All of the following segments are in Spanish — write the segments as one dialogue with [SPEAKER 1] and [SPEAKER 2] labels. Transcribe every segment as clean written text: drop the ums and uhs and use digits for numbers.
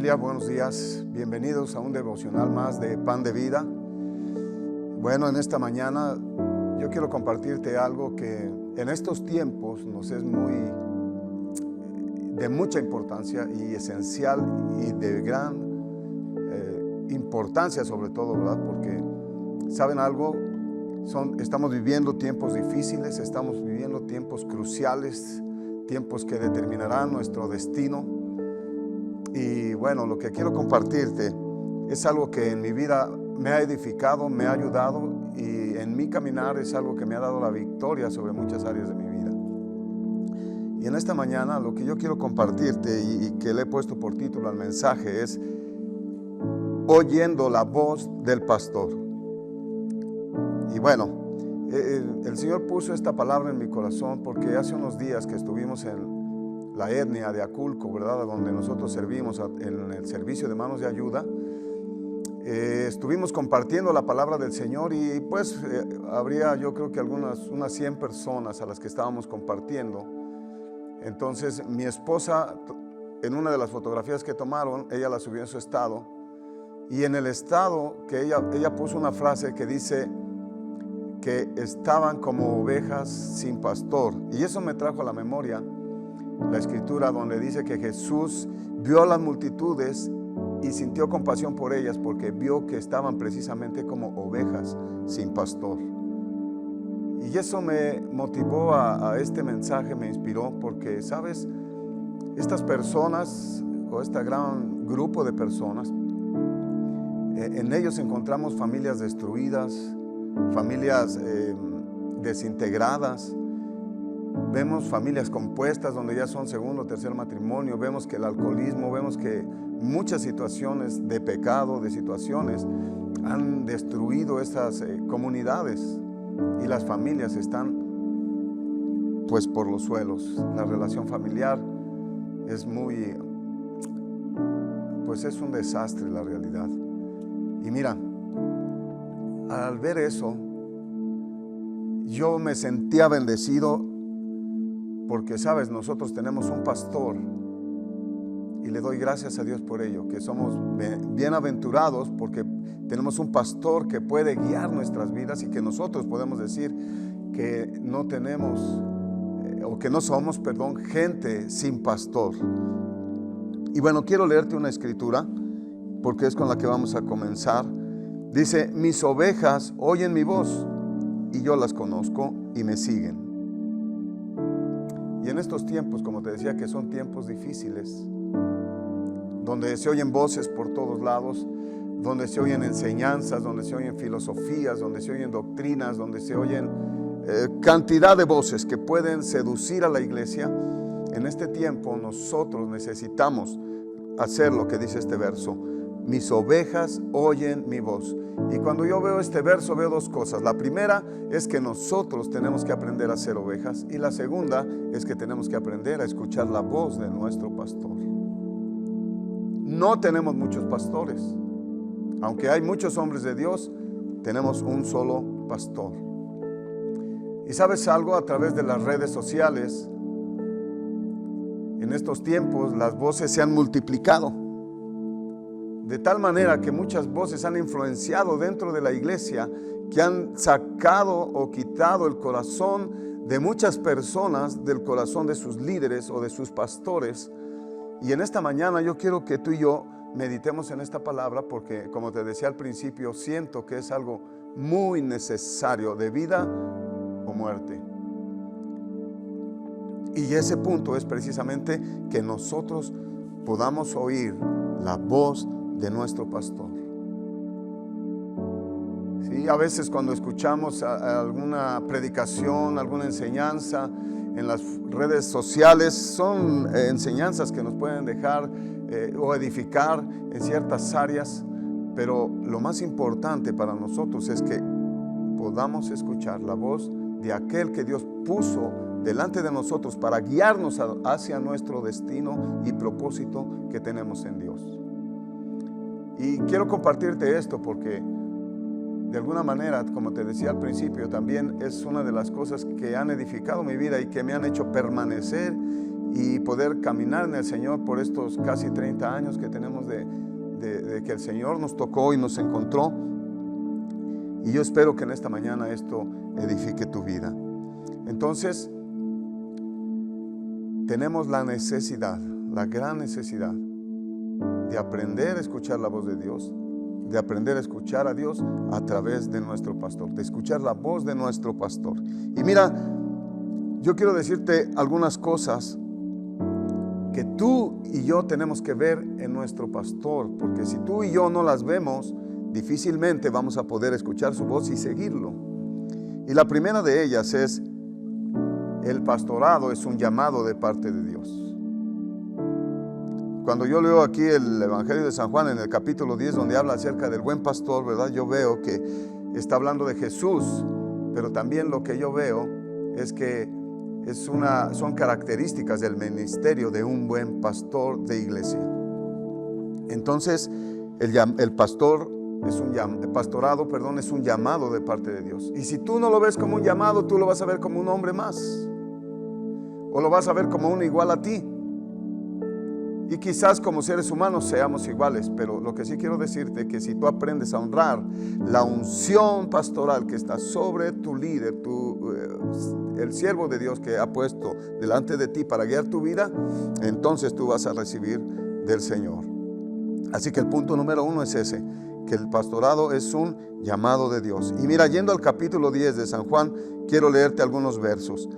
[SPEAKER 1] Familia, buenos días. Bienvenidos a un devocional más de Pan de Vida. Bueno, en esta mañana yo quiero compartirte algo que en estos tiempos nos es de mucha importancia y esencial y de gran importancia sobre todo, ¿verdad? Porque, ¿saben algo? Estamos viviendo tiempos difíciles, estamos viviendo tiempos cruciales, tiempos que determinarán nuestro destino. Y bueno, lo que quiero compartirte es algo que en mi vida me ha edificado, me ha ayudado y en mi caminar es algo que me ha dado la victoria sobre muchas áreas de mi vida. Y en esta mañana lo que yo quiero compartirte y que le he puesto por título al mensaje es oyendo la voz del pastor. Y bueno, el Señor puso esta palabra en mi corazón porque hace unos días que estuvimos en la etnia de Aculco, ¿verdad? Donde nosotros servimos en el servicio de manos de ayuda. Estuvimos compartiendo la palabra del Señor y pues habría yo creo que unas 100 personas a las que estábamos compartiendo. Entonces mi esposa, en una de las fotografías que tomaron, ella la subió en su estado y en el estado que ella puso una frase que dice que estaban como ovejas sin pastor, y eso me trajo a la memoria la escritura donde dice que Jesús vio a las multitudes y sintió compasión por ellas porque vio que estaban precisamente como ovejas sin pastor. Y eso me motivó a este mensaje, me inspiró porque, ¿sabes? Estas personas o este gran grupo de personas, en ellos encontramos familias destruidas, familias desintegradas. Vemos familias compuestas donde ya son segundo o tercer matrimonio, vemos que el alcoholismo, vemos que muchas situaciones de pecado, de situaciones han destruido estas comunidades y las familias están pues por los suelos. La relación familiar es pues es un desastre la realidad. Y mira, al ver eso, yo me sentía bendecido. Porque, sabes, nosotros tenemos un pastor y le doy gracias a Dios por ello, que somos bienaventurados porque tenemos un pastor que puede guiar nuestras vidas y que nosotros podemos decir que no tenemos, o que no somos, gente sin pastor. Y bueno, quiero leerte una escritura porque es con la que vamos a comenzar. Dice: mis ovejas oyen mi voz y yo las conozco y me siguen. Y en estos tiempos, como te decía, que son tiempos difíciles, donde se oyen voces por todos lados, donde se oyen enseñanzas, donde se oyen filosofías, donde se oyen doctrinas, donde se oyen cantidad de voces que pueden seducir a la iglesia. En este tiempo nosotros necesitamos hacer lo que dice este verso: mis ovejas oyen mi voz. Y cuando yo veo este verso veo dos cosas. La primera es que nosotros tenemos que aprender a ser ovejas, y la segunda es que tenemos que aprender a escuchar la voz de nuestro pastor. No tenemos muchos pastores, aunque hay muchos hombres de Dios, tenemos un solo pastor. Y sabes algo, a través de las redes sociales, en estos tiempos las voces se han multiplicado. De tal manera que muchas voces han influenciado dentro de la iglesia, que han sacado o quitado el corazón de muchas personas del corazón de sus líderes o de sus pastores. Y en esta mañana yo quiero que tú y yo meditemos en esta palabra porque, como te decía al principio, siento que es algo muy necesario, de vida o muerte. Y ese punto es precisamente que nosotros podamos oír la voz de nuestro pastor. Sí, a veces cuando escuchamos alguna predicación, alguna enseñanza en las redes sociales, son enseñanzas que nos pueden dejar o edificar en ciertas áreas, pero lo más importante para nosotros es que podamos escuchar la voz de aquel que Dios puso delante de nosotros para guiarnos hacia nuestro destino y propósito que tenemos en Dios. Y quiero compartirte esto porque de alguna manera, como te decía al principio, también es una de las cosas que han edificado mi vida y que me han hecho permanecer y poder caminar en el Señor por estos casi 30 años que tenemos de que el Señor nos tocó y nos encontró. Y yo espero que en esta mañana esto edifique tu vida. Entonces, tenemos la necesidad, la gran necesidad de aprender a escuchar la voz de Dios, de aprender a escuchar a Dios a través de nuestro pastor, de escuchar la voz de nuestro pastor. Y mira, yo quiero decirte algunas cosas que tú y yo tenemos que ver en nuestro pastor, porque si tú y yo no las vemos, difícilmente vamos a poder escuchar su voz y seguirlo. Y la primera de ellas es: el pastorado es un llamado de parte de Dios. Cuando yo leo aquí el Evangelio de San Juan en el capítulo 10, donde habla acerca del buen pastor, ¿verdad? Yo veo que está hablando de Jesús, pero también lo que yo veo es que son características del ministerio de un buen pastor de iglesia. Entonces, el pastorado, es un llamado de parte de Dios. Y si tú no lo ves como un llamado, tú lo vas a ver como un hombre más, o lo vas a ver como uno igual a ti. Y quizás como seres humanos seamos iguales, pero lo que sí quiero decirte es que si tú aprendes a honrar la unción pastoral que está sobre tu líder, el siervo de Dios que ha puesto delante de ti para guiar tu vida, entonces tú vas a recibir del Señor. Así que el punto número 1 es ese, que el pastorado es un llamado de Dios. Y mira, yendo al capítulo 10 de San Juan, quiero leerte algunos versos.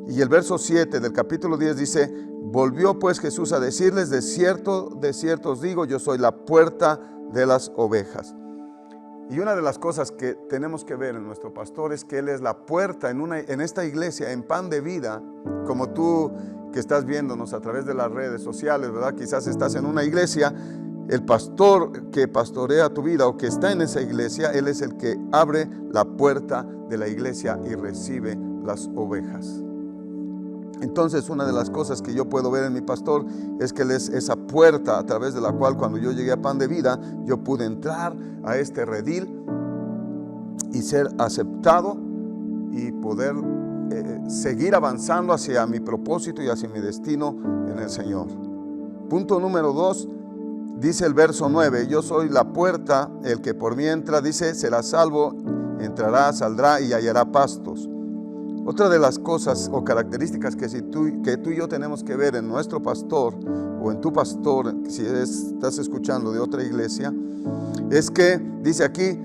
[SPEAKER 1] Y el verso 7 del capítulo 10 dice: volvió pues Jesús a decirles: de cierto os digo, yo soy la puerta de las ovejas. Y una de las cosas que tenemos que ver en nuestro pastor es que Él es la puerta en esta iglesia, en Pan de Vida, como tú que estás viéndonos a través de las redes sociales, ¿verdad? Quizás estás en una iglesia. El pastor que pastorea tu vida o que está en esa iglesia, Él es el que abre la puerta de la iglesia y recibe las ovejas. Entonces, una de las cosas que yo puedo ver en mi pastor es que Él es esa puerta a través de la cual, cuando yo llegué a Pan de Vida, yo pude entrar a este redil y ser aceptado y poder seguir avanzando hacia mi propósito y hacia mi destino en el Señor. Punto número 2, dice el verso 9: yo soy la puerta, el que por mí entra, dice, será salvo, entrará, saldrá y hallará pastos. Otra de las cosas o características que tú y yo tenemos que ver en nuestro pastor o en tu pastor, si estás escuchando de otra iglesia, es que dice aquí: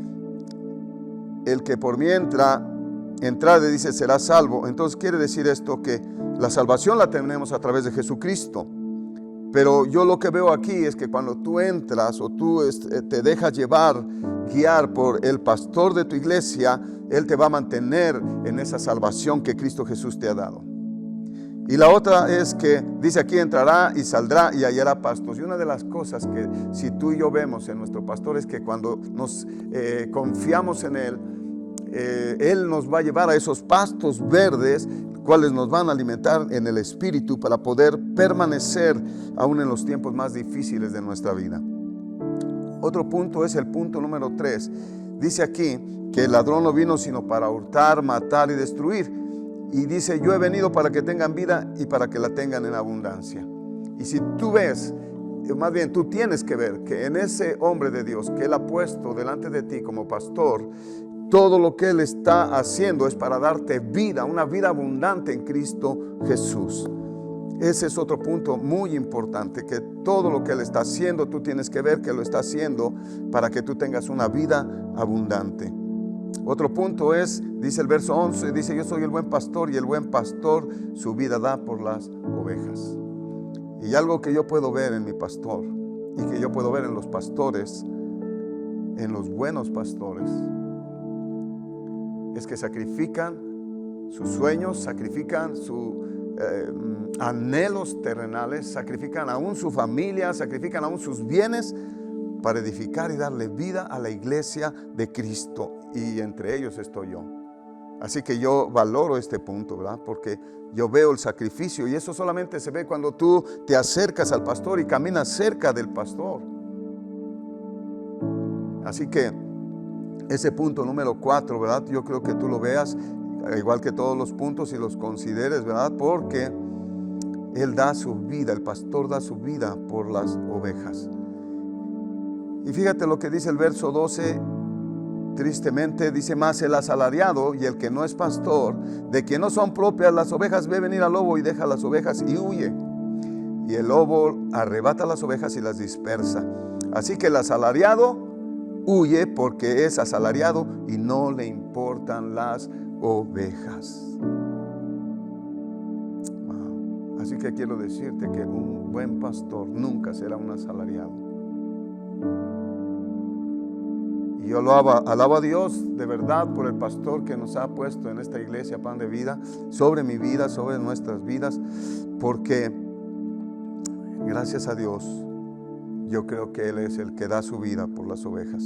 [SPEAKER 1] el que por mí entrare, dice, será salvo. Entonces quiere decir esto que la salvación la tenemos a través de Jesucristo. Pero yo lo que veo aquí es que cuando tú entras o tú te dejas guiar por el pastor de tu iglesia, Él te va a mantener en esa salvación que Cristo Jesús te ha dado. Y la otra es que dice aquí: entrará y saldrá y hallará pastos. Y una de las cosas que si tú y yo vemos en nuestro pastor es que cuando nos confiamos en Él, Él nos va a llevar a esos pastos verdes, cuales nos van a alimentar en el espíritu para poder permanecer aún en los tiempos más difíciles de nuestra vida. Otro punto es el punto número 3. Dice aquí que el ladrón no vino sino para hurtar, matar y destruir. Y dice: yo he venido para que tengan vida y para que la tengan en abundancia. Y si tú ves, más bien tú tienes que ver que en ese hombre de Dios que Él ha puesto delante de ti como pastor, todo lo que Él está haciendo es para darte vida, una vida abundante en Cristo Jesús. Ese es otro punto muy importante, que todo lo que Él está haciendo, tú tienes que ver que lo está haciendo para que tú tengas una vida abundante. Otro punto es, dice el verso 11, dice: yo soy el buen pastor y el buen pastor su vida da por las ovejas. Y algo que yo puedo ver en mi pastor y que yo puedo ver en los pastores, en los buenos pastores, es que sacrifican sus sueños, sacrifican sus anhelos terrenales, sacrifican aún su familia, sacrifican aún sus bienes para edificar y darle vida a la iglesia de Cristo, y entre ellos estoy yo. Así que yo valoro este punto, ¿verdad? Porque yo veo el sacrificio, y eso solamente se ve cuando tú te acercas al pastor y caminas cerca del pastor. Así que ese punto número 4, ¿verdad? Yo creo que tú lo veas igual que todos los puntos y los consideres, ¿verdad? Porque Él da su vida, el pastor da su vida por las ovejas. Y fíjate lo que dice el verso 12, tristemente dice: más el asalariado y el que no es pastor, de quien no son propias las ovejas, ve venir al lobo y deja las ovejas y huye. Y el lobo arrebata las ovejas y las dispersa. Así que el asalariado huye porque es asalariado y no le importan las ovejas. Así que quiero decirte que un buen pastor nunca será un asalariado. Y yo alabo a Dios de verdad por el pastor que nos ha puesto en esta iglesia Pan de Vida, sobre mi vida, sobre nuestras vidas, porque gracias a Dios yo creo que Él es el que da su vida por las ovejas.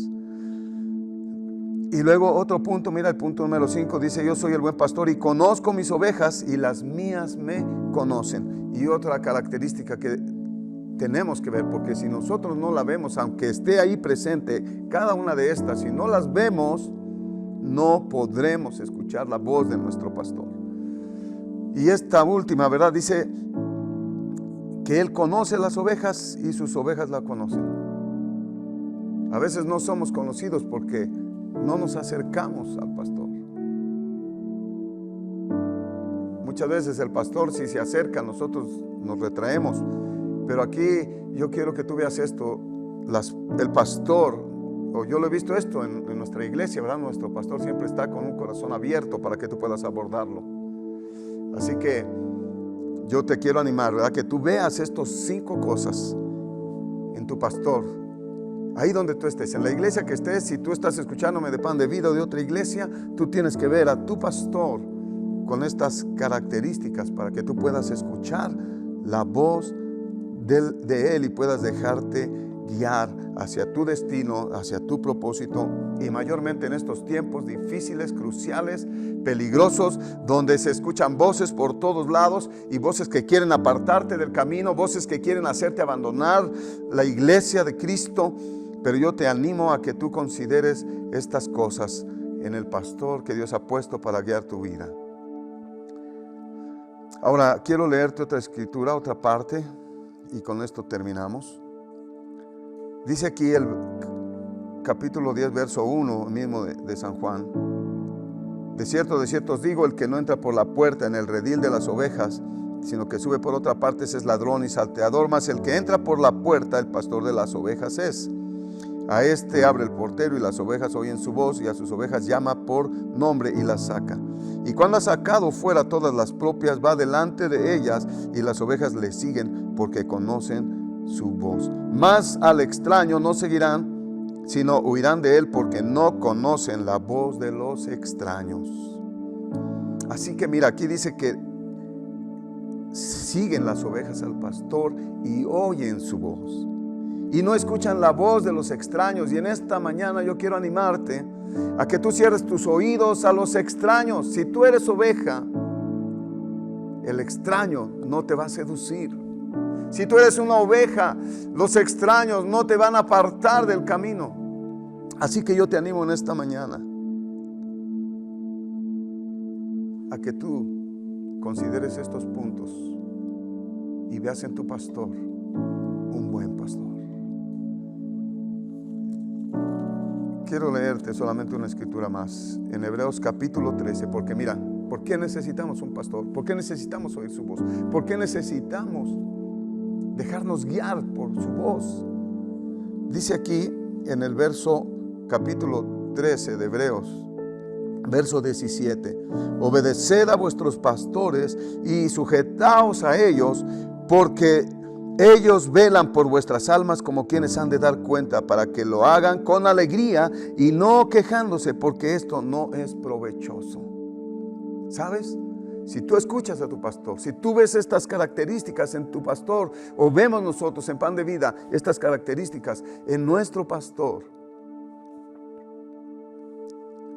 [SPEAKER 1] Y luego otro punto, mira el punto número 5, dice: yo soy el buen pastor y conozco mis ovejas y las mías me conocen. Y otra característica que tenemos que ver, porque si nosotros no la vemos, aunque esté ahí presente cada una de estas, si no las vemos, no podremos escuchar la voz de nuestro pastor. Y esta última, ¿verdad? Dice que Él conoce las ovejas y sus ovejas la conocen. A veces no somos conocidos porque no nos acercamos al pastor. Muchas veces el pastor, si se acerca, nosotros nos retraemos. Pero aquí yo quiero que tú veas esto. El pastor, o yo lo he visto esto en nuestra iglesia, ¿verdad? Nuestro pastor siempre está con un corazón abierto para que tú puedas abordarlo. Así que yo te quiero animar, ¿verdad? Que tú veas estos 5 cosas en tu pastor. Ahí donde tú estés, en la iglesia que estés, si tú estás escuchándome de Pan de Vida o de otra iglesia, tú tienes que ver a tu pastor con estas características para que tú puedas escuchar la voz de Él y puedas dejarte guiar hacia tu destino, hacia tu propósito, y mayormente en estos tiempos difíciles, cruciales, peligrosos, donde se escuchan voces por todos lados y voces que quieren apartarte del camino, voces que quieren hacerte abandonar la iglesia de Cristo. Pero yo te animo a que tú consideres estas cosas en el pastor que Dios ha puesto para guiar tu vida. Ahora quiero leerte otra escritura, otra parte, y con esto terminamos. Dice aquí el capítulo 10, verso 1 mismo de San Juan: de cierto os digo, el que no entra por la puerta en el redil de las ovejas, sino que sube por otra parte, ese es ladrón y salteador. Mas el que entra por la puerta, el pastor de las ovejas es. A este abre el portero y las ovejas oyen su voz, y a sus ovejas llama por nombre y las saca. Y cuando ha sacado fuera todas las propias, va delante de ellas, y las ovejas le siguen porque conocen su voz. Mas al extraño no seguirán, sino huirán de él, porque no conocen la voz de los extraños. Así que mira, aquí dice que siguen las ovejas al pastor y oyen su voz. Y no escuchan la voz de los extraños. Y en esta mañana yo quiero animarte a que tú cierres tus oídos a los extraños. Si tú eres oveja, el extraño no te va a seducir. Si tú eres una oveja, los extraños no te van a apartar del camino. Así que yo te animo en esta mañana a que tú consideres estos puntos y veas en tu pastor un buen pastor. Quiero leerte solamente una escritura más en Hebreos capítulo 13, porque mira, ¿por qué necesitamos un pastor? ¿Por qué necesitamos oír su voz? ¿Por qué necesitamos dejarnos guiar por su voz? Dice aquí en el verso capítulo 13 de Hebreos, verso 17: obedeced a vuestros pastores y sujetaos a ellos, porque ellos velan por vuestras almas como quienes han de dar cuenta, para que lo hagan con alegría y no quejándose, porque esto no es provechoso. ¿Sabes? Si tú escuchas a tu pastor, si tú ves estas características en tu pastor, o vemos nosotros en Pan de Vida estas características en nuestro pastor,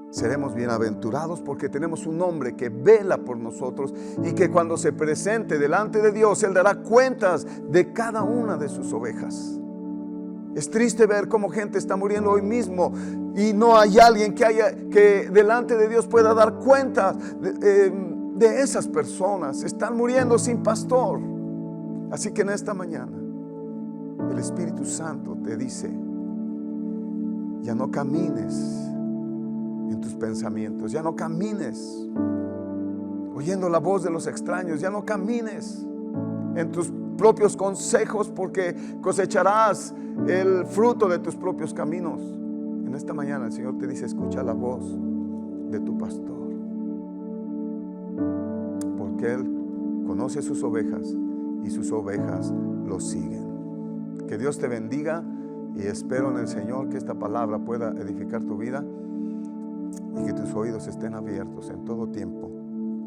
[SPEAKER 1] seremos bienaventurados, porque tenemos un hombre que vela por nosotros y que cuando se presente delante de Dios, Él dará cuentas de cada una de sus ovejas. Es triste ver cómo gente está muriendo hoy mismo y no hay alguien que delante de Dios pueda dar cuentas de esas personas. Están muriendo sin pastor. Así que en esta mañana el Espíritu Santo te dice: ya no camines en tus pensamientos, ya no camines oyendo la voz de los extraños, ya no camines en tus propios consejos, porque cosecharás el fruto de tus propios caminos. En esta mañana el Señor te dice: escucha la voz de tu pastor, porque Él conoce sus ovejas y sus ovejas lo siguen. Que Dios te bendiga, y espero en el Señor que esta palabra pueda edificar tu vida y que tus oídos estén abiertos en todo tiempo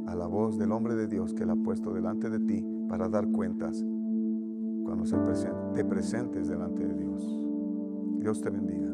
[SPEAKER 1] a la voz del hombre de Dios que Él ha puesto delante de ti para dar cuentas cuando te presentes delante de Dios. Dios te bendiga.